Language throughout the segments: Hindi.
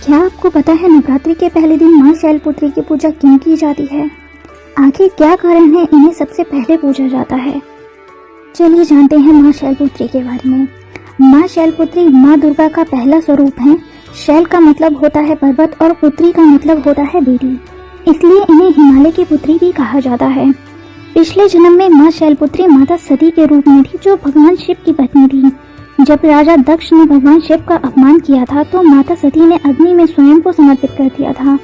क्या आपको पता है नवरात्रि के पहले दिन माँ शैलपुत्री की पूजा क्यों की जाती है? आखिर क्या कारण है इन्हें सबसे पहले पूजा जाता है? चलिए जानते हैं माँ शैलपुत्री के बारे में। माँ शैलपुत्री माँ दुर्गा का पहला स्वरूप है। शैल का मतलब होता है पर्वत और पुत्री का मतलब होता है बेटी, इसलिए इन्हें हिमालय की पुत्री भी कहा जाता है। पिछले जन्म में माँ शैलपुत्री माता सती के रूप में थी, जो भगवान शिव की पत्नी थी। जब राजा दक्ष ने भगवान शिव का अपमान किया था तो माता सती ने अग्नि में स्वयं को समर्पित कर दिया था।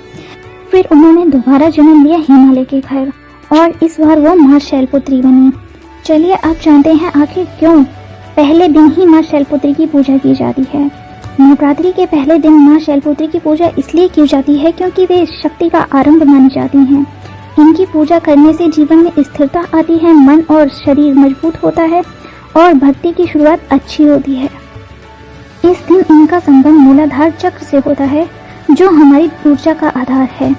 फिर उन्होंने दोबारा जन्म लिया हिमालय के घर और इस बार वो माँ शैलपुत्री बनी। चलिए अब जानते हैं आखिर क्यों पहले दिन ही माँ शैलपुत्री की पूजा की जाती है। नवरात्रि के पहले दिन माँ शैलपुत्री की पूजा इसलिए की जाती है क्योंकि वे शक्ति का आरंभ मानी जाती हैं। इनकी पूजा करने से जीवन में स्थिरता आती है, मन और शरीर मजबूत होता है और भक्ति की शुरुआत अच्छी होती है। इस दिन इनका संबंध मूलाधार चक्र से होता है, जो हमारी ऊर्जा का आधार है।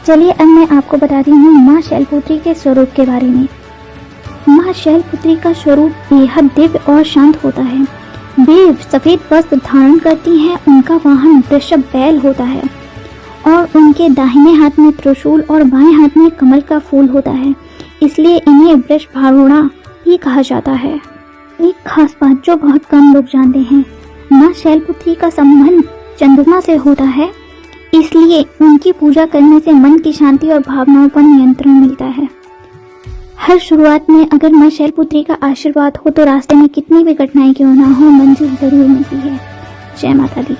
चलिए अब मैं आपको बताती हूँ माँ शैलपुत्री के स्वरूप के बारे में। माँ शैलपुत्री का स्वरूप बेहद दिव्य और शांत होता है। वे सफेद वस्त्र धारण करती हैं। उनका वाहन वृषभ बैल होता है और उनके दाहिने हाथ में त्रिशूल और बाएं हाथ में कमल का फूल होता है, इसलिए इन्हें वृषभारूढ़ा भी कहा जाता है। एक खास बात जो बहुत कम लोग जानते हैं, माँ शैलपुत्री का संबंध चंद्रमा से होता है, इसलिए उनकी पूजा करने से मन की शांति और भावनाओं पर नियंत्रण मिलता है। हर शुरुआत में अगर माँ शैलपुत्री का आशीर्वाद हो तो रास्ते में कितनी भी कठिनाई क्यों ना हो, मंजिल जरूर मिलती है। जय माता दी।